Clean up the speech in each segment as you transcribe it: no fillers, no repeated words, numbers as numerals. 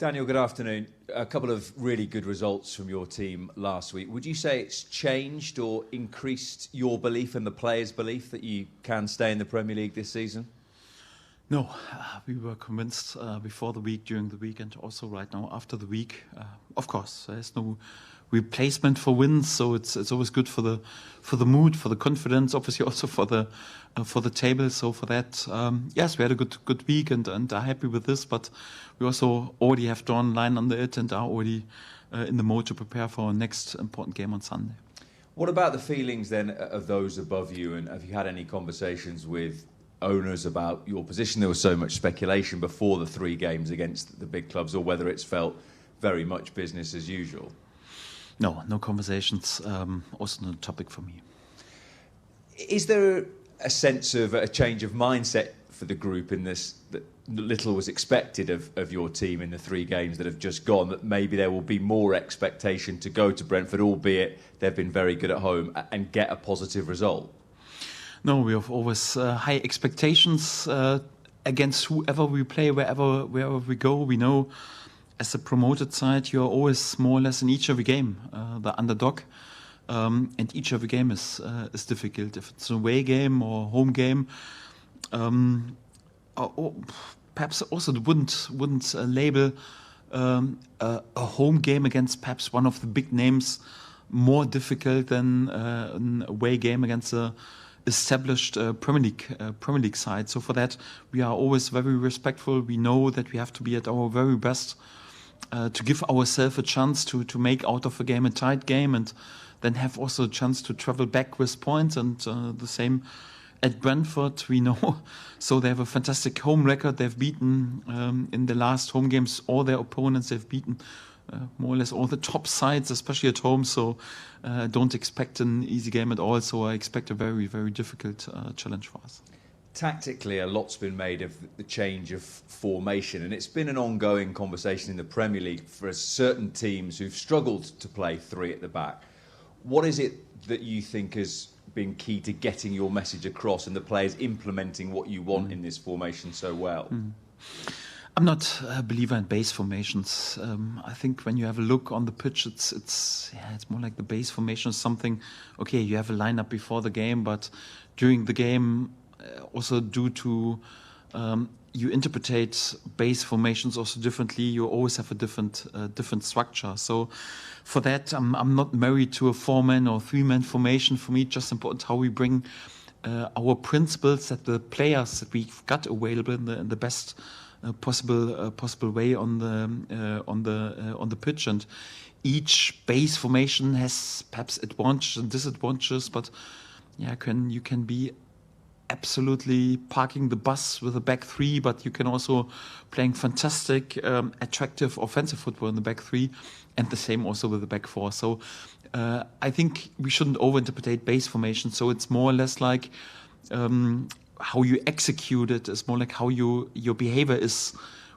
Daniel, good afternoon. A couple of really good results from your team last week. Would you say it's changed or increased your belief and the players' belief that you can stay in the Premier League this season? No, we were convinced before the week, during the week, and also right now after the week. Of course, there's no replacement for wins, so it's always good for the mood, for the confidence, obviously also for the table. So for that, yes, we had a good week and are happy with this. But we also already have drawn a line under it and are already in the mode to prepare for our next important game on Sunday. What about the feelings then of those above you? And have you had any conversations with owners about your position? There was so much speculation before the 3 games against the big clubs, or whether it's felt very much business as usual. No conversations. Also not a topic for me. Is there a sense of a change of mindset for the group in this, that little was expected of your team in the 3 games that have just gone, that maybe there will be more expectation to go to Brentford, albeit they've been very good at home, and get a positive result? No, we have always high expectations against whoever we play, wherever we go. We know as a promoted side, you're always more or less in each every game the underdog, and each every game is difficult. If it's an away game or home game, or perhaps also wouldn't label a home game against perhaps one of the big names more difficult than an away game against a established Premier League side. So for that, we are always very respectful. We know that we have to be at our very best to give ourselves a chance to make out of a game a tight game, and then have also a chance to travel back with points. And the same at Brentford, we know. So they have a fantastic home record. They've beaten in the last home games all their opponents. They've beaten more or less all the top sides, especially at home. So don't expect an easy game at all. So I expect a very, very difficult challenge for us. Tactically, a lot's been made of the change of formation, and it's been an ongoing conversation in the Premier League for certain teams who've struggled to play 3 at the back. What is it that you think has been key to getting your message across and the players implementing what you want in this formation so well? I'm not a believer in base formations. I think when you have a look on the pitch, it's more like the base formation is something. Okay, you have a lineup before the game, but during the game, also due to you interpret base formations also differently. You always have a different structure. So for that, I'm not married to a 4-man or 3-man formation. For me, it's just important how we bring our principles, that the players that we've got available in the best possible way on the pitch. And each base formation has perhaps advantages and disadvantages, but yeah, you can be absolutely parking the bus with a back 3, but you can also playing fantastic, attractive offensive football in the back 3, and the same also with the back 4. So I think we shouldn't overinterpret base formation. So it's more or less like how you execute it is more like how your behavior is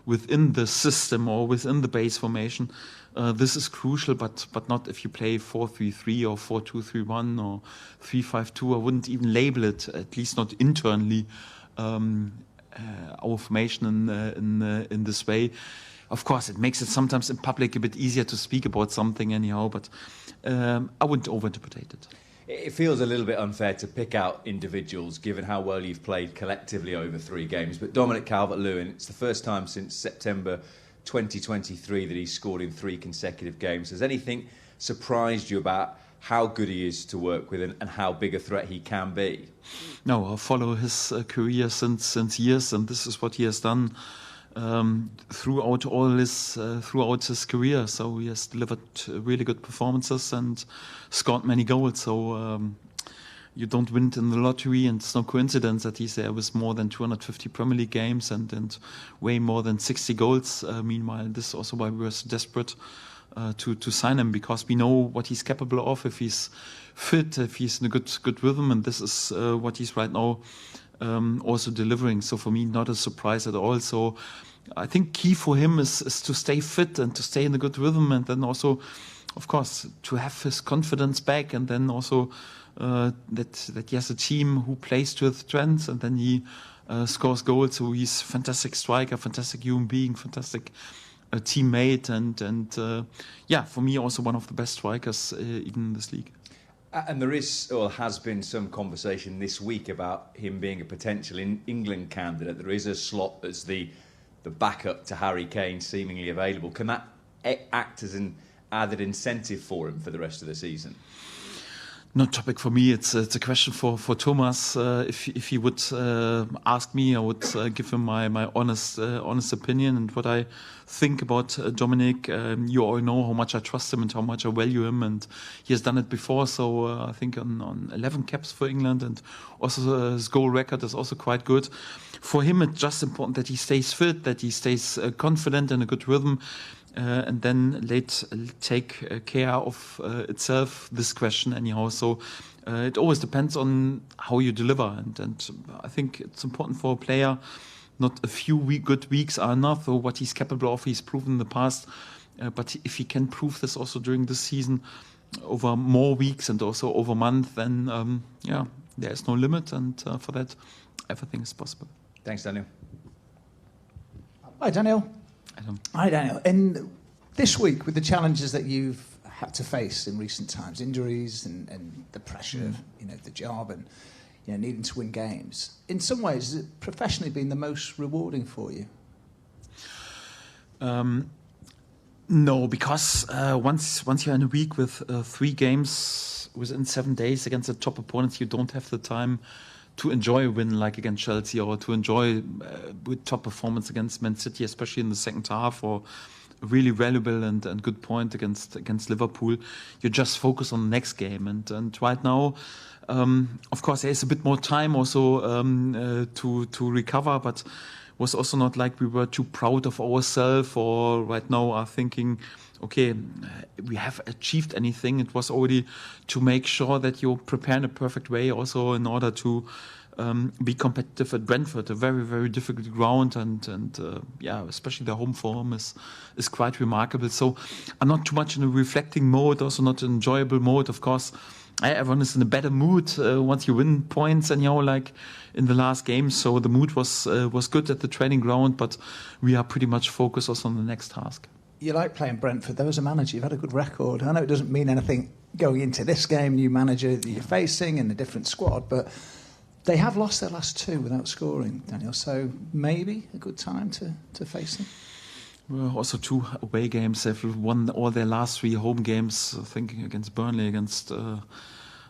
within the system or within the base formation. This is crucial, but not if you play 4-3-3 or 4-2-3-1 or 3-5-2. I wouldn't even label it, at least not internally, our formation in this way. Of course, it makes it sometimes in public a bit easier to speak about something anyhow, but I wouldn't overinterpret it. It feels a little bit unfair to pick out individuals, given how well you've played collectively over 3 games. But Dominic Calvert-Lewin, it's the first time since September 2023 that he's scored in 3 consecutive games. Has anything surprised you about how good he is to work with and how big a threat he can be? No, I follow his career since years, and this is what he has done throughout his career. So he has delivered really good performances and scored many goals. So you don't win in the lottery, and it's no coincidence that he's there with more than 250 Premier League games and way more than 60 goals. Meanwhile, this is also why we were so desperate to sign him, because we know what he's capable of if he's fit, if he's in a good rhythm, and this is what he's right now also delivering. So for me, not a surprise at all. So I think key for him is to stay fit and to stay in a good rhythm, and then also, of course, to have his confidence back, and then also that he has a team who plays to his strengths, and then he scores goals. So he's a fantastic striker, fantastic human being, fantastic a teammate, and for me also one of the best strikers even in this league. And there is, or has been, some conversation this week about him being a potential England candidate. There is a slot as the backup to Harry Kane seemingly available. Can that act as an added incentive for him for the rest of the season? Not topic for me. It's a question for Thomas. If he would ask me, I would give him my honest opinion and what I think about Dominic. You all know how much I trust him and how much I value him, and he has done it before. So I think on 11 caps for England, and also his goal record is also quite good. For him, it's just important that he stays fit, that he stays confident in a good rhythm. And then take care of itself, this question anyhow. So it always depends on how you deliver. And I think it's important for a player, not a few good weeks are enough, or what he's capable of, he's proven in the past. But if he can prove this also during this season, over more weeks and also over months, then there is no limit. And for that, everything is possible. Thanks, Daniel. Hi, Daniel. Hi, Daniel. And this week, with the challenges that you've had to face in recent times, injuries and the pressure of the job and needing to win games, in some ways, has it professionally been the most rewarding for you? No, because once you're in a week with 3 games within 7 days against the top opponents, you don't have the time to enjoy a win like against Chelsea, or to enjoy with top performance against Man City, especially in the second half, or a really valuable and good point against Liverpool. You just focus on the next game. And right now, of course, there is a bit more time also to recover, but was also not like we were too proud of ourselves, or right now are thinking, okay, we have achieved anything. It was already to make sure that you prepare in a perfect way also in order to be competitive at Brentford, a very, very difficult ground, and especially the home form is quite remarkable. So I'm not too much in a reflecting mode, also not an enjoyable mode. Of course, everyone is in a better mood once you win points, and like in the last game. So the mood was good at the training ground, but we are pretty much focused also on the next task. You like playing Brentford, though, as a manager. You've had a good record. I know it doesn't mean anything going into this game, new manager that you're facing and a different squad, but they have lost their last 2 without scoring, Daniel. So maybe a good time to face them. Well, also 2 away games. They've won all their last 3 home games, I think against Burnley, against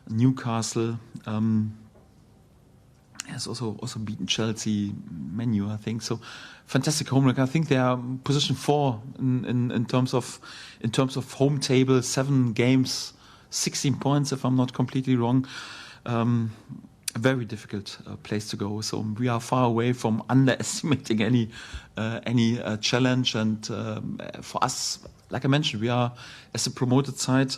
Newcastle. Has also beaten Chelsea, Man U, I think. So fantastic home record. I think they are position 4 in terms of home table. 7 games, 16 points, if I'm not completely wrong. A very difficult place to go. So we are far away from underestimating any challenge. And for us, like I mentioned, we are, as a promoted side,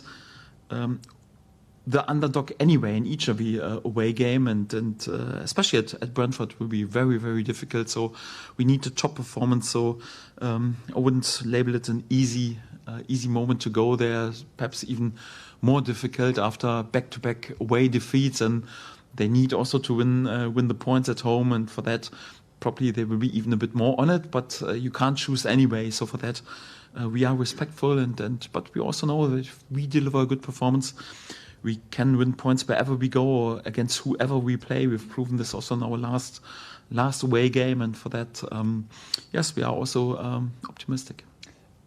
the underdog anyway in each of the away game, and especially at Brentford will be very, very difficult. So we need a top performance. So I wouldn't label it an easy moment to go there. Perhaps even more difficult after back-to-back away defeats, and they need also to win the points at home. And for that, probably they will be even a bit more on it. But you can't choose anyway. So for that, we are respectful, but we also know that if we deliver a good performance, we can win points wherever we go or against whoever we play. We've proven this also in our last away game, and for that, yes, we are also optimistic.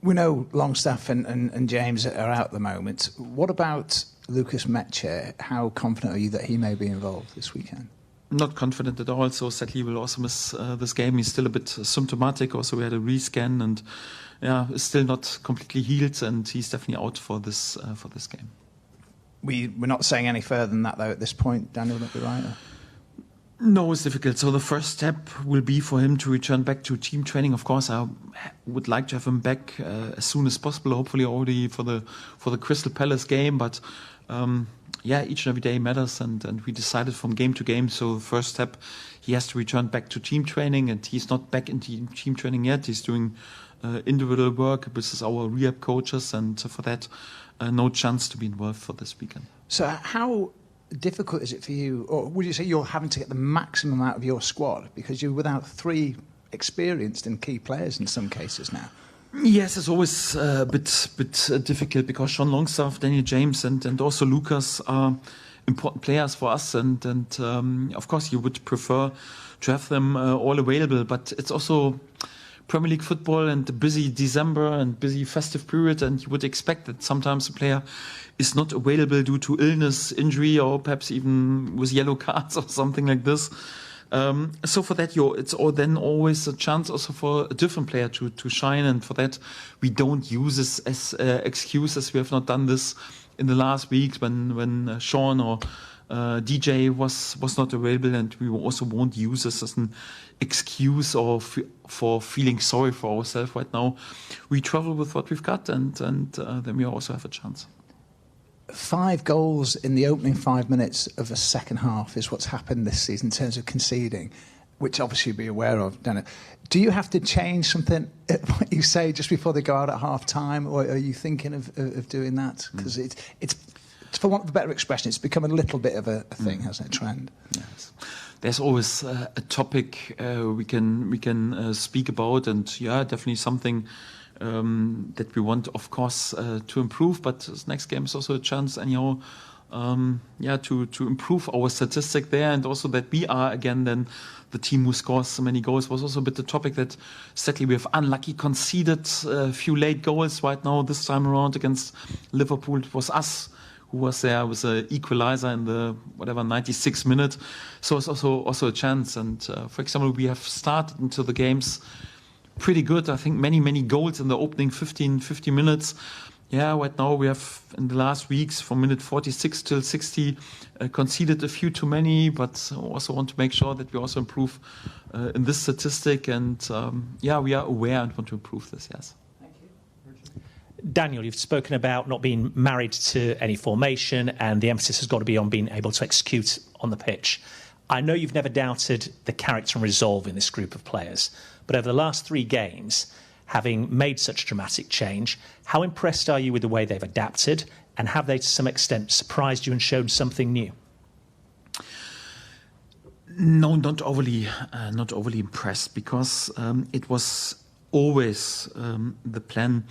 We know Longstaff and James are out at the moment. What about Lucas Meche? How confident are you that he may be involved this weekend? Not confident at all. So sadly, we'll also miss this game. He's still a bit symptomatic. Also, we had a rescan, and is still not completely healed, and he's definitely out for this game. We're not saying any further than that, though, at this point. Daniel, would that be right? Or? No, it's difficult. So the first step will be for him to return back to team training. Of course, I would like to have him back as soon as possible, hopefully already for the Crystal Palace game. But each and every day matters, and we decided from game to game. So the first step, he has to return back to team training, and he's not back in team training yet. He's doing individual work with our rehab coaches, and for that, no chance to be involved for this weekend. So how difficult is it for you, or would you say you're having to get the maximum out of your squad because you're without 3 experienced and key players in some cases now? Yes, it's always a bit difficult because Sean Longstaff, Daniel James, and also Lucas are important players for us, and of course you would prefer to have them all available. But it's also Premier League football and the busy December and busy festive period, and you would expect that sometimes a player is not available due to illness, injury, or perhaps even with yellow cards or something like this. So for that, it's then always a chance also for a different player to shine, and for that we don't use this as excuses. We have not done this in the last weeks when Sean or DJ was not available, and we also won't use this as an excuse or for feeling sorry for ourselves right now. We travel with what we've got, and then we also have a chance. 5 goals in the opening 5 minutes of the second half is what's happened this season in terms of conceding, which obviously you'll be aware of, Daniel. Do you have to change something, what you say, just before they go out at half-time, or are you thinking of doing that? Because it's, for want of a better expression, it's become a little bit of a thing, hasn't it, a trend? Yes. There's always a topic we can speak about, and definitely something that we want, of course, to improve. But this next game is also a chance, anyhow, to improve our statistic there, and also that we are again then the team who scores so many goals. Was also a bit the topic that sadly we have unlucky conceded a few late goals right now. This time around against Liverpool, it was us who was there with an equalizer in the 96th minute. So it's also a chance. And for example, we have started into the games pretty good. I think many goals in the opening 50 minutes. Right now we have in the last weeks from minute 46 till 60 conceded a few too many, but also want to make sure that we also improve in this statistic. And we are aware and want to improve this, yes. Daniel, you've spoken about not being married to any formation, and the emphasis has got to be on being able to execute on the pitch. I know you've never doubted the character and resolve in this group of players, but over the last 3 games, having made such dramatic change, how impressed are you with the way they've adapted, and have they to some extent surprised you and shown something new? No, not overly impressed, because it was always the plan.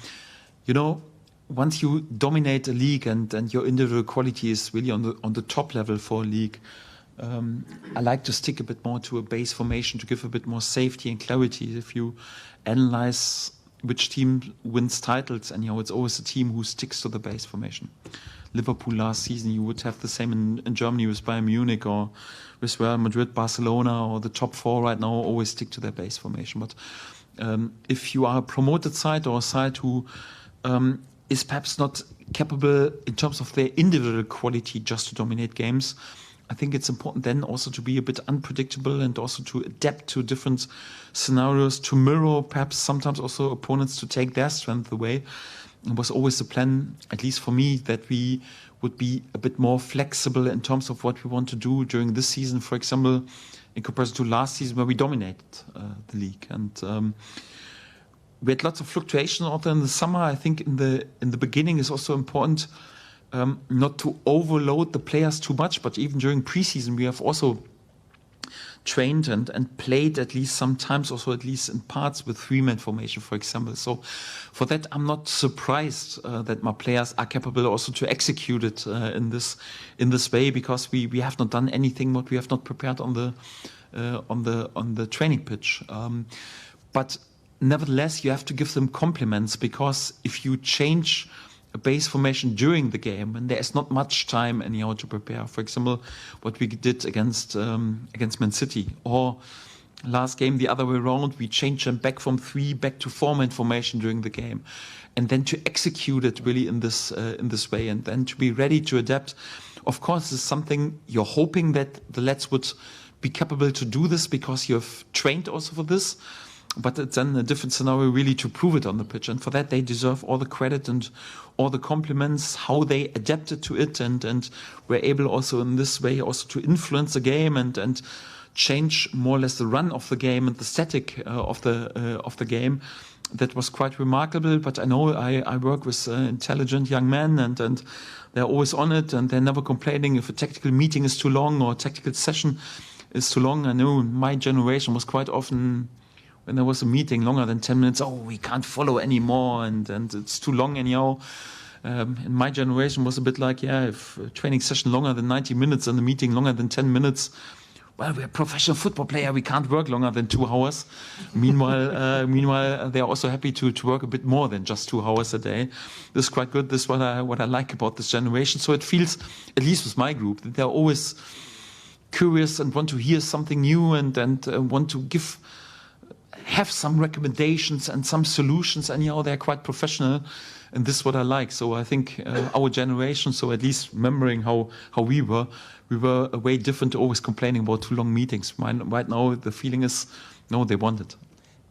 You know, once you dominate a league and your individual quality is really on the top level for a league, I like to stick a bit more to a base formation to give a bit more safety and clarity. If you analyze which team wins titles, and it's always a team who sticks to the base formation. Liverpool last season, you would have the same in Germany with Bayern Munich or with Real Madrid, Barcelona, or the top 4 right now always stick to their base formation. But if you are a promoted side or a side who is perhaps not capable in terms of their individual quality just to dominate games, I think it's important then also to be a bit unpredictable and also to adapt to different scenarios, to mirror perhaps sometimes also opponents to take their strength away. It was always the plan, at least for me, that we would be a bit more flexible in terms of what we want to do during this season, for example, in comparison to last season where we dominated the league. And we had lots of fluctuation also in the summer. I think in the beginning is also important not to overload the players too much, but even during preseason we have also trained and played at least sometimes, also at least in parts, with 3-man formation, for example. So for that, I'm not surprised that my players are capable also to execute it in this way, because we have not done anything what we have not prepared on the training pitch. But nevertheless, you have to give them compliments, because if you change a base formation during the game, and there is not much time anyhow to prepare. For example, what we did against Man City, or last game the other way around, we changed them back from 3 back to 4-man formation during the game, and then to execute it really in this way, and then to be ready to adapt. Of course, this is something you're hoping that the lads would be capable to do this, because you have trained also for this. But it's then a different scenario really to prove it on the pitch. And for that, they deserve all the credit and all the compliments, how they adapted to it and were able also in this way also to influence the game and change more or less the run of the game and the static of the game. That was quite remarkable. But I know I work with intelligent young men and they're always on it, and they're never complaining if a tactical meeting is too long or a tactical session is too long. I know my generation was quite often when there was a meeting longer than 10 minutes, we can't follow anymore, and it's too long anyhow. In my generation was a bit like, if a training session longer than 90 minutes and the meeting longer than 10 minutes, well, we're a professional football player, we can't work longer than 2 hours. Meanwhile, they're also happy to work a bit more than just 2 hours a day. This is quite good. This is what I like about this generation. So it feels, at least with my group, that they're always curious and want to hear something new and want to have some recommendations and some solutions. Anyhow, they're quite professional. And this is what I like. So I think our generation, so at least remembering how we were way different, always complaining about too long meetings. Right now, the feeling is, no, they want it.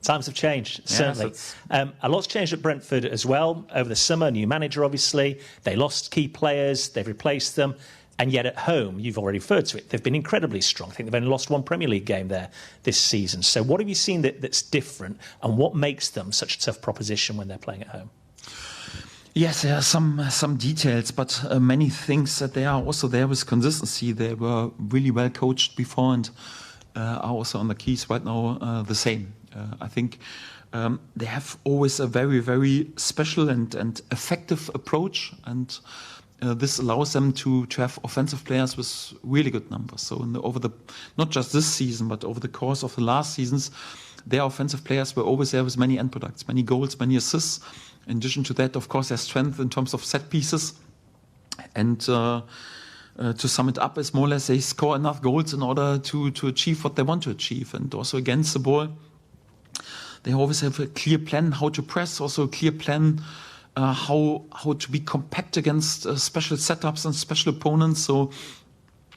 Times have changed, certainly. A lot's changed at Brentford as well over the summer. New manager, obviously. They lost key players. They've replaced them. And yet at home, you've already referred to it, they've been incredibly strong. I think they've only lost 1 Premier League game there this season. So what have you seen that's different, and what makes them such a tough proposition when they're playing at home? Yes, there are some details, but many things that they are also there with consistency. They were really well coached before and are also on the keys right now the same. I think they have always a very, very special and effective approach, and this allows them to have offensive players with really good numbers. So not just this season, but over the course of the last seasons, their offensive players were always there with many end products, many goals, many assists. In addition to that, of course, their strength in terms of set pieces. And to sum it up, is more or less they score enough goals in order to achieve what they want to achieve. And also against the ball, they always have a clear plan how to press, also a clear plan how to be compact against special setups and special opponents. So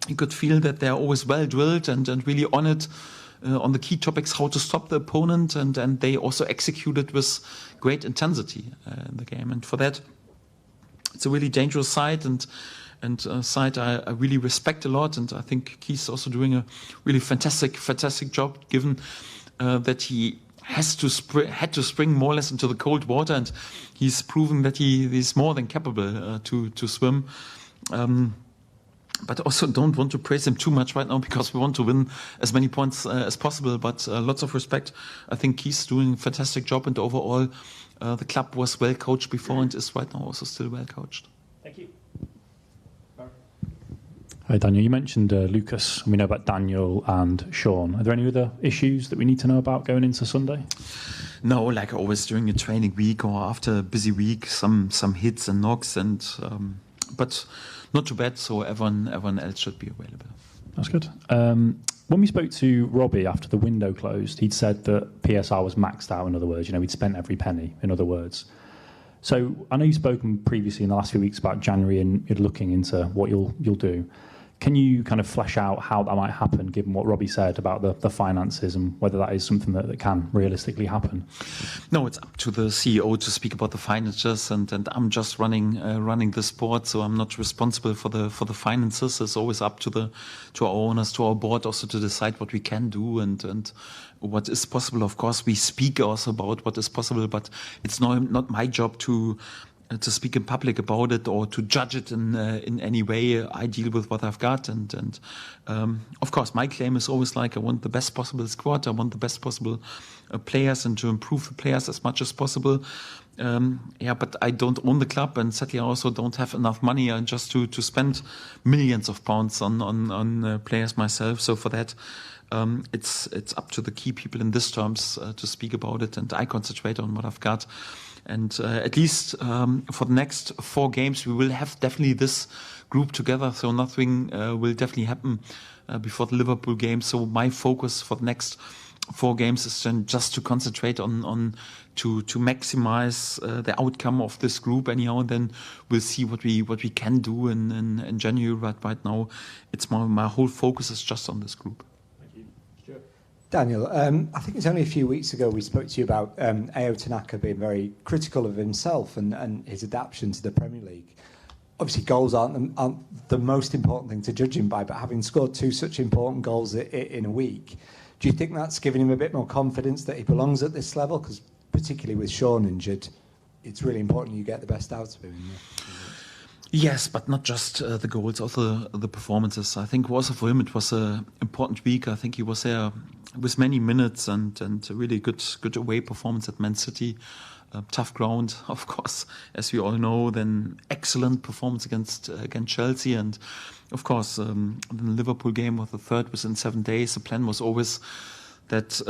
you could feel that they're always well drilled and really on it. On the key topics, how to stop the opponent, and they also executed with great intensity in the game. And for that, it's a really dangerous side and side I really respect a lot. And I think Keith's also doing a really fantastic job, given that he had to spring more or less into the cold water, and he's proven that he's more than capable to swim. But also don't want to praise him too much right now, because we want to win as many points as possible. But lots of respect. I think he's doing a fantastic job, and overall the club was well coached before and is right now also still well coached. Thank you. Hi Daniel, you mentioned Lucas, and we know about Daniel and Sean. Are there any other issues that we need to know about going into Sunday? No, like always during a training week or after a busy week, some hits and knocks, and but not too bad, so everyone else should be available. That's good. When we spoke to Robbie after the window closed, he'd said that PSR was maxed out, in other words. We'd spent every penny, in other words. So I know you've spoken previously in the last few weeks about January and you're looking into what you'll do. Can you kind of flesh out how that might happen, given what Robbie said about the finances, and whether that is something that can realistically happen? No, it's up to the CEO to speak about the finances, and I'm just running the sport, so I'm not responsible for the finances. It's always up to our owners, to our board, also to decide what we can do and what is possible. Of course, we speak also about what is possible, but it's not my job to speak in public about it or to judge it in any way. I deal with what I've got, and of course my claim is always like, I want the best possible squad, I want the best possible players, and to improve the players as much as possible. But I don't own the club, and sadly I also don't have enough money just to spend millions of pounds on players myself. So for that, it's up to the key people in this terms to speak about it, and I concentrate on what I've got. And at least for the next 4 games, we will have definitely this group together. So nothing will definitely happen before the Liverpool game. So my focus for the next 4 games is then just to concentrate on to maximize the outcome of this group. Anyhow, and then we'll see what we can do in January. Right now, it's my whole focus is just on this group. Daniel, I think it's only a few weeks ago we spoke to you about Aayot Tanaka being very critical of himself and his adaptation to the Premier League. Obviously, goals aren't the most important thing to judge him by, but having scored 2 such important goals in a week, do you think that's given him a bit more confidence that he belongs at this level? Because particularly with Sean injured, it's really important you get the best out of him. Yes, but not just the goals, also the performances. I think also for him it was an important week. I think he was there with many minutes and a really good away performance at Man City. Tough ground, of course, as we all know. Then excellent performance against Chelsea, and of course, the Liverpool game was the third within 7 days. The plan was always that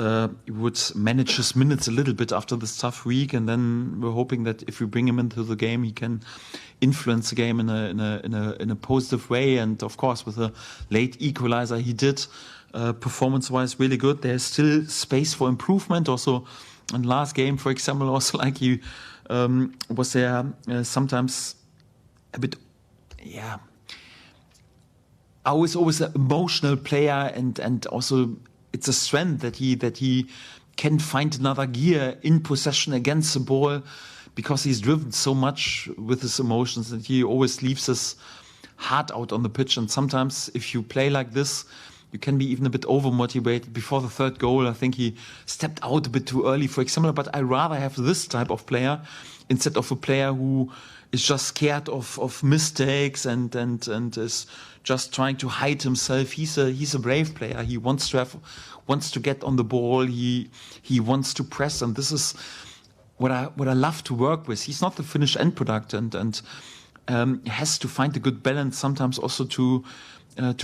he would manage his minutes a little bit after this tough week, and then we're hoping that if we bring him into the game, he can influence the game in a positive way. And of course, with a late equalizer, he did performance-wise really good. There's still space for improvement. Also, in last game, for example, also like he was there sometimes a bit, always an emotional player, and also it's a strength that he can find another gear in possession against the ball, because he's driven so much with his emotions that he always leaves his heart out on the pitch. And sometimes if you play like this, you can be even a bit over-motivated. Before the third goal, I think he stepped out a bit too early, for example. But I rather have this type of player instead of a player who is just scared of mistakes and is just trying to hide himself. He's a brave player. He wants to get on the ball. He wants to press, and this is what I love to work with. He's not the finished end product, and has to find a good balance sometimes, also to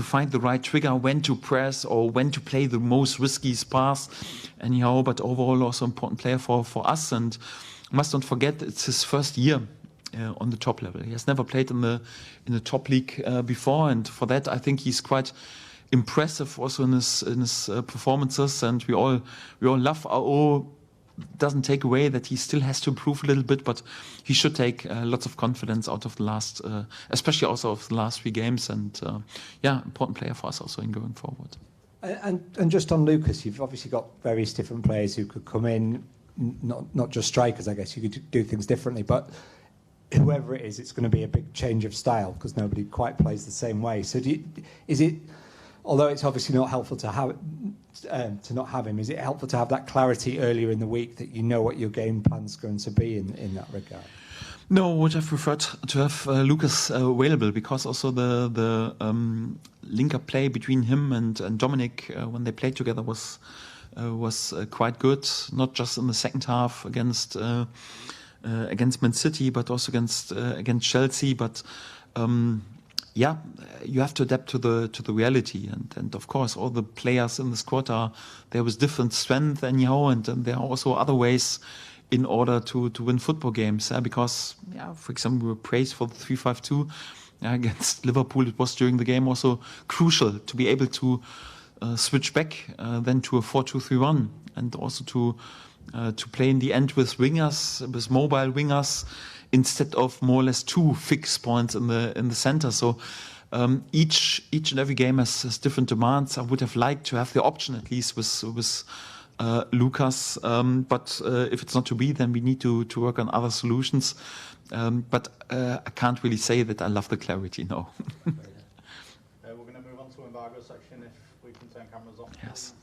find the right trigger, when to press or when to play the most risky pass. Anyhow, but overall also important player for us. And must not forget, it's his first year on the top level. He has never played in the top league before, and for that I think he's quite impressive also in his performances. And we all love Aayot. Doesn't take away that he still has to improve a little bit, but he should take lots of confidence out of the last, especially also of the last 3 games. And important player for us also in going forward. And just on Lucas, you've obviously got various different players who could come in, not just strikers. I guess you could do things differently, but whoever it is, it's going to be a big change of style because nobody quite plays the same way. So is it? Although it's obviously not helpful to not have him, is it helpful to have that clarity earlier in the week that you know what your game plan's going to be in that regard? No, would have preferred to have Lucas available, because also the link-up play between him and Dominic when they played together was quite good. Not just in the second half against Man City, but also against Chelsea. But you have to adapt to the reality, and of course all the players in the squad are there with different strength anyhow, and there are also other ways in order to win football games. Because for example, we were praised for the 3-5-2 against Liverpool. It was during the game also crucial to be able to switch back then to a 4-2-3-1, and also to play in the end with wingers, with mobile wingers, instead of more or less 2 fixed points in the center. So each and every game has different demands. I would have liked to have the option at least with Lucas, but if it's not to be, then we need to work on other solutions. But I can't really say that I love the clarity. No. We're going to move on to embargo section if we can turn cameras off. Yes.